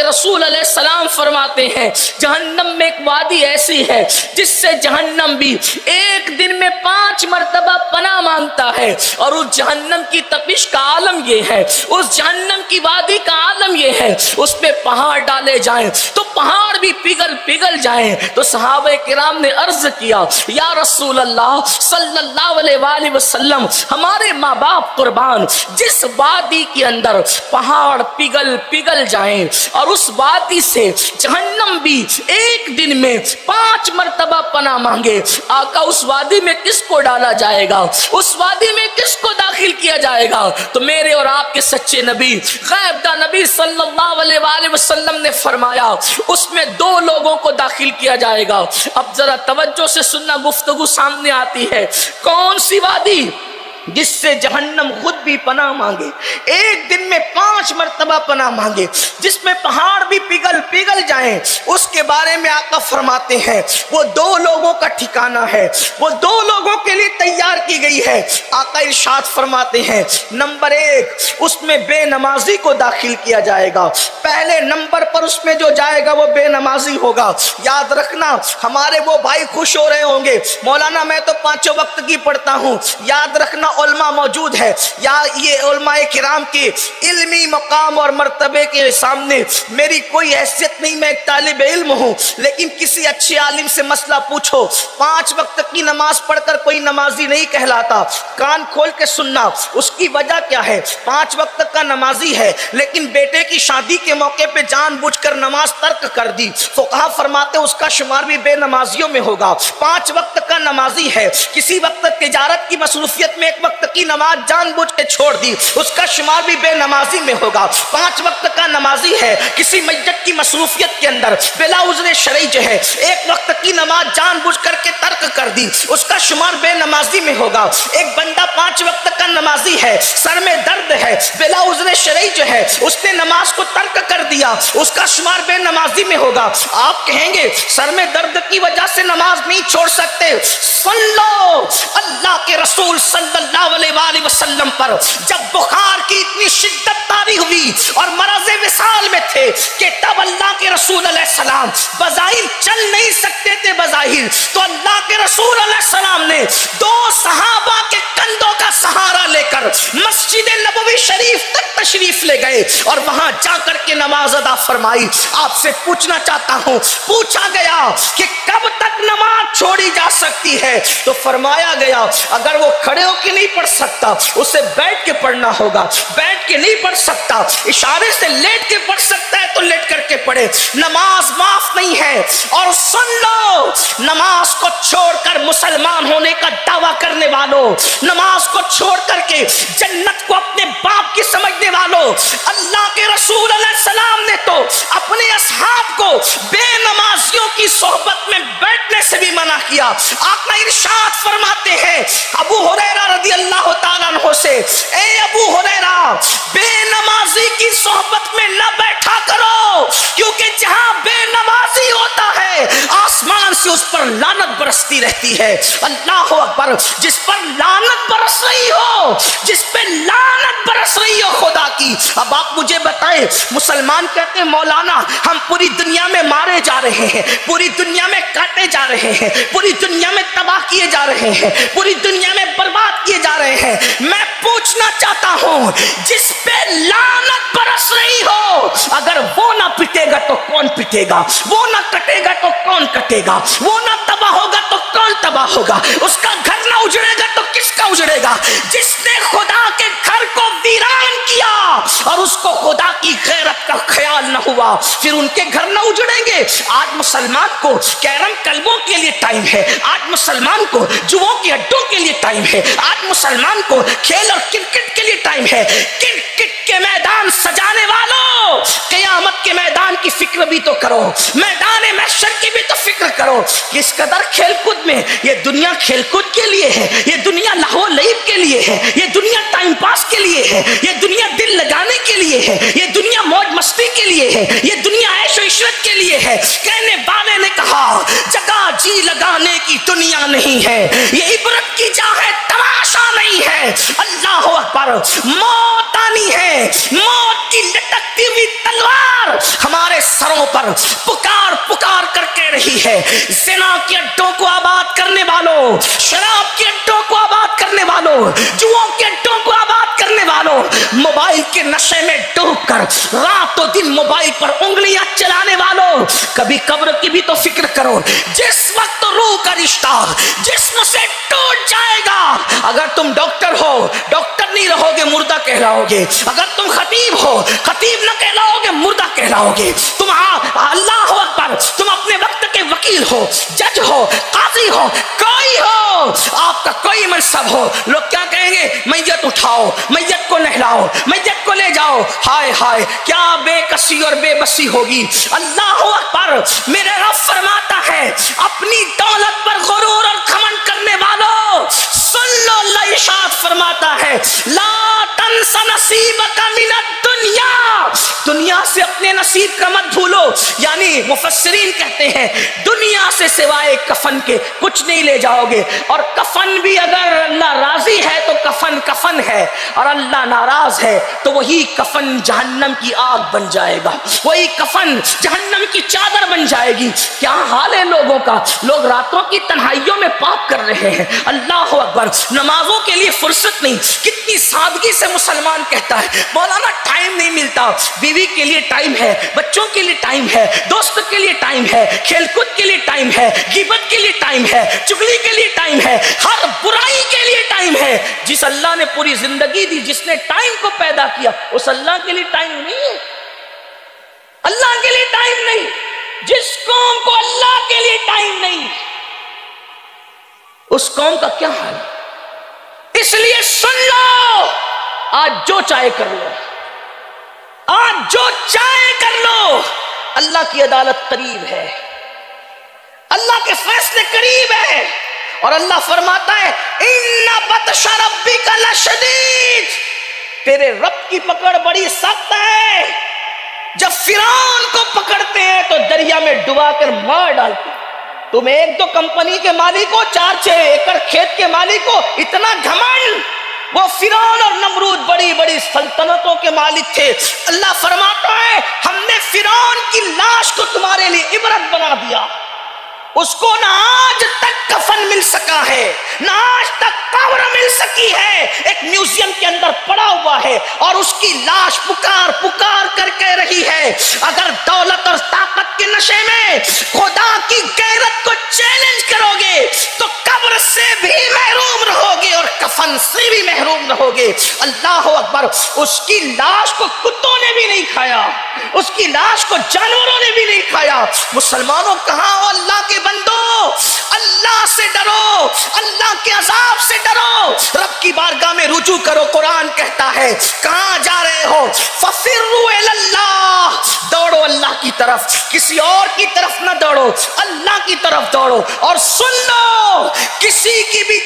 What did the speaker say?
کے رسول علیہ السلام فرماتے ہیں جہنم میں ایک وادی ایسی ہے جس سے جہنم بھی ایک دن میں 5 مرتبہ پناہ مانگتا ہے، اور اس جہنم کی تپش کا عالم یہ ہے، اس جہنم کی وادی کا عالم یہ ہے، اس پہ پہاڑ ڈالے جائیں تو پہاڑ بھی پگھل جائیں۔ تو صحابہ کرام نے عرض کیا یا رسول اللہ صلی اللہ علیہ وآلہ وسلم، ہمارے ماں باپ قربان، جس وادی کے اندر پہاڑ پگھل جائیں اور اس وادی سے جہنم بھی ایک دن میں 5 مرتبہ پناہ مانگے، آقا اس وادی میں کس کو ڈالا جائے گا؟ اس وادی میں کس کو داخل کیا جائے گا؟ تو میرے اور آپ کے سچے نبی غیب دا نبی صلی اللہ علیہ وآلہ وسلم نے فرمایا اس میں 2 لوگوں کو داخل کیا جائے گا۔ اب ذرا توجہ سے سننا، گفتگو سامنے آتی ہے۔ کون سی وادی؟ جس سے جہنم خود بھی پناہ مانگے، ایک دن میں 5 مرتبہ پناہ مانگے، جس میں پہاڑ بھی پگھل جائیں، اس کے بارے میں آقا فرماتے ہیں وہ 2 لوگوں کا ٹھکانہ ہے، وہ 2 لوگوں کے لیے تیار کی گئی ہے۔ آقا ارشاد فرماتے ہیں نمبر 1 اس میں بے نمازی کو داخل کیا جائے گا، پہلے نمبر پر اس میں جو جائے گا وہ بے نمازی ہوگا۔ یاد رکھنا ہمارے وہ بھائی خوش ہو رہے ہوں گے مولانا میں تو 5 وقت کی پڑھتا ہوں، یاد رکھنا علماء موجود ہے، یا یہ علماء کرام کے علمی مقام اور مرتبے کے سامنے میری کوئی حیثیت نہیں، میں ایک طالب علم ہوں، لیکن کسی اچھے عالم سے مسئلہ پوچھو، 5 وقت کی نماز پڑھ کر کوئی نمازی نہیں کہلاتا۔ کان کھول کے سننا، اس کی وجہ کیا ہے؟ 5 وقت کا نمازی ہے لیکن بیٹے کی شادی کے موقع پہ جان بوجھ کر نماز ترک کر دی، فقہا فرماتے اس کا شمار بھی بے نمازیوں میں ہوگا۔ 5 وقت کا نمازی ہے، کسی وقت تجارت کی مصروفیت میں ایک وقت کی نماز جان بوجھ کے چھوڑ دی، اس کا شمار بھی بے نمازی میں ہوگا۔ 5 وقت کا نمازی ہے، کسی میت کی مصروفیت کے اندر بلا عذر شرعی جو ہے ایک وقت کی نماز جان بوجھ کر کے ترک کر دی، اس کا شمار بے نمازی میں ہوگا۔ ایک بندہ 5 وقت کا نمازی ہے، سر میں درد ہے، بلا عذر شرعی جو ہے اس نے نماز کو ترک کر دیا، اس کا شمار بے نمازی میں ہوگا۔ آپ کہیں گے سر میں درد کی وجہ سے نماز نہیں چھوڑ سکتے، سن لو اللہ کے رسول صلی اللہ علیہ وآلہ وسلم پر جب بخار کی اتنی شدت طاری ہوئی اور مرض وصال میں تھے کہ تب اللہ کے رسول علیہ السلام بظاہر چل نہیں سکتے تھے، بظاہر تو اللہ کے رسول علیہ السلام نے 2 صحابہ کے کندھوں کا سہارا لے کر مسجد نبوی شریف تک تشریف لے گئے اور وہاں جا کر کے نماز ادا فرمائی۔ آپ سے پوچھنا چاہتا ہوں، پوچھا گیا کہ کب تک نماز چھوڑی جا سکتی ہے؟ تو فرمایا گیا اگر وہ کھڑے ہو کے نہیں پڑھ سکتا اسے بیٹھ کے پڑھنا ہوگا، بیٹھ کے نہیں پڑھ سکتا اشارے سے لیٹ کے پڑھ سکتا ہے تو لیٹ کر کے پڑھے، نماز معاف نہیں ہے۔ اور سن لو نماز کو چھوڑ کر مسلمان ہونے کا دعویٰ کرنے والوں، نماز کو چھوڑ کر کے جنت کو اپنے باپ کی سمجھنے والوں، اللہ کے رسول علیہ السلام نے تو اپنے اصحاب کو بے نمازیوں کی صحبت میں بیٹھنے سے بھی منع کیا۔ آقا ارشاد فرماتے ہیں ابو ہریرہ رضی اللہ تعالیٰ عنہ سے، اے ابو ہریرہ بے نمازی کی صحبت میں نہ بیٹھا کرو، کیونکہ جہاں بے نمازی ہوتا ہے آسمان سے اس پر لعنت برستی رہتی ہے۔ اللہ اکبر، جس پر لعنت برس رہی ہو، جس پہ لعنت برس رہی ہو خدا کی۔ اب آپ مجھے بتائیں، مسلمان کہتے ہیں مولانا ہم پوری دنیا میں مارے جا رہے ہیں، پوری دنیا میں کاٹے جا رہے ہیں، پوری دنیا میں تباہ کیے جا رہے ہیں، پوری دنیا میں برباد کیے جا رہے ہیں۔ میں پوچھنا چاہتا ہوں جس پہ لعنت برس رہی ہو اگر وہ نہ پٹے گا تو کون پٹے گا؟ وہ نہ کٹے گا تو کون کٹے گا؟ وہ نہ تباہ ہوگا تو کون تباہ ہوگا؟ اس کا گھر نہ اجڑے گا تو کس کا اجڑے گا؟ جس نے خدا کے گھر کو ویران کیا اور اس کو خدا کی غیرت کا خیال نہ ہوا، پھر ان کے گھر نہ اجڑیں گے۔ آج مسلمان کو کیرم کلبوں کے لیے ٹائم ہے، آج مسلمان کو جوؤں کے اڈوں کے لیے ٹائم ہے، آج مسلمان کو کھیل اور کرکٹ کے لیے ٹائم ہے۔ کرکٹ کے میدان سجانے والوں، قیامت کے میدان کی فکر بھی تو کرو، میدان محشر کی بھی تو فکر کرو۔ کس قدر کھیل کود میں، یہ دنیا کھیل کود کے لیے ہے، یہ دنیا لہو لعب کے لیے ہے، یہ دنیا ٹائم پاس کے لیے ہے، یہ دنیا دل لگانے کے لیے ہے، یہ دنیا موج مستی کے لیے ہے، یہ دنیا عیش و عشرت کے لیے ہے۔ کہنے والے نے کہا جگہ جی لگانے کی دنیا نہیں ہے، یہ عبرت کی جا ہے، تماشا نہیں ہے۔ اللہ اکبر، موت آنی ہے، موت کی لٹکتی ہوئی تلوار ہمارے ہمارے سروں پر پکار پکار کر کے رہی ہے۔ زنا کے اڈوں کو آباد کرنے والوں، شراب کے اڈوں کو آباد کرنے والوں، جوؤں کے اڈوں کو آباد کرنے والوں، موبائل کے نشے میں ڈوب کر رات و دن موبائل پر انگلیاں چلانے والوں، کبھی قبر کی بھی تو فکر کرو۔ جس وقت روح کا رشتہ جسم سے ٹوٹ جائے گا، اگر تم ڈاکٹر ہو ڈاکٹر نہیں رہو گے، مردہ کہلاؤ گے۔ اگر تم خطیب ہو خطیب نہ کہلاؤ گے، مردہ کہلاؤ گے۔ تم اللہ اکبر، تم اپنے وقت کے وکیل ہو، جج ہو، قاضی ہو، کوئی ہو، آپ کا کوئی منصب ہو، لوگ کیا کہیں گے؟ میت اٹھاؤ، میت کو نہلاؤ، میت کو لے جاؤ۔ ہائے ہائے کیا بے کسی اور بے بسی ہوگی۔ اللہ اکبر، میرے رب فرماتا ہے اپنی دولت پر غرور اور گھمنڈ کرنے والوں سن لو، اللہ ارشاد فرماتا ہے لا تنس نصیبک من الدنیا، دنیا سے اپنے نصیب کا مت بھولو۔ یعنی مفسرین کہتے ہیں دنیا سے سوائے کفن کے کچھ نہیں لے جاؤ گے، اور کفن بھی اگر اللہ راضی ہے تو کفن کفن ہے، اور اللہ ناراض ہے تو وہی کفن جہنم کی آگ بن جائے گا، وہی کفن جہنم کی چادر بن جائے گی۔ کیا حال ہے لوگوں کا، لوگ راتوں کی تنہائیوں میں پاپ کر رہے ہیں۔ اللہ اکبر، نمازوں کے لیے فرصت نہیں۔ کتنی سادگی سے مسلمان کہتا ہے مولانا ٹائم نہیں ملتا۔ بیوی کے لیے ٹائم ہے، بچوں کے لیے ٹائم ہے، دوست کے لیے ٹائم ہے، کھیل کود کے لیے ٹائم ہے، غیبت کے لیے ٹائم ہے، چغلی کے لیے ٹائم ہے، ہر برائی کے لیے ٹائم ہے۔ جس اللہ نے پوری زندگی دی، جس نے ٹائم کو پیدا کیا، اس اللہ کے لیے ٹائم نہیں ہے، اللہ کے لیے ٹائم نہیں۔ جس قوم کو اللہ کے لیے ٹائم نہیں، اس قوم کا کیا حال ہے؟ اس لیے سن لو، آج جو چاہے کر لو، آج جو چاہے کر لو، اللہ کی عدالت قریب ہے، اللہ کے فیصلے قریب ہے، اور اللہ فرماتا ہے ان بطش ربک لشدید، تیرے رب کی پکڑ بڑی سخت ہے۔ جب فرعون کو پکڑتے ہیں تو دریا میں ڈبا کر مار ڈالتے ہیں۔ تم ایک دو کمپنی کے مالک ہو، 4-6 ایکڑ کھیت کے مالک ہو، اتنا گھمنڈ۔ وہ فرعون اور نمرود بڑی بڑی سلطنتوں کے مالک تھے۔ اللہ فرماتا ہے ہم نے فرعون کی لاش کو تمہارے لیے عبرت بنا دیا، اس کو نہ آج تک کفن مل سکا ہے، نہ آج تک قبر مل سکی ہے، ایک میوزیم کے اندر پڑا ہوا ہے، اور اس کی لاش پکار پکار کر کے رہی ہے۔ اگر دولت اور طاقت کے نشے میں خدا کی غیرت کو چیلنج کرو گے تو قبر سے بھی محروم رہو گے اور کفن سے بھی محروم رہو گے۔ اللہ اکبر، اس کی لاش کو کتوں نے بھی نہیں کھایا، اس کی لاش کو جانوروں نے بھی نہیں کھایا۔ مسلمانوں کہاں ہو اللہ کے بندو؟ اللہ سے ڈرو، اللہ کے عذاب سے ڈرو، رب کی بارگاہ میں رجوع کرو۔ قرآن کہتا ہے کہاں جا رہے ہو؟ ففروا الی اللہ، دوڑو اللہ کی طرف، کسی اور کی طرف نہ دوڑو، اللہ کی طرف دوڑو۔ اور سن لو، کسی کی بھی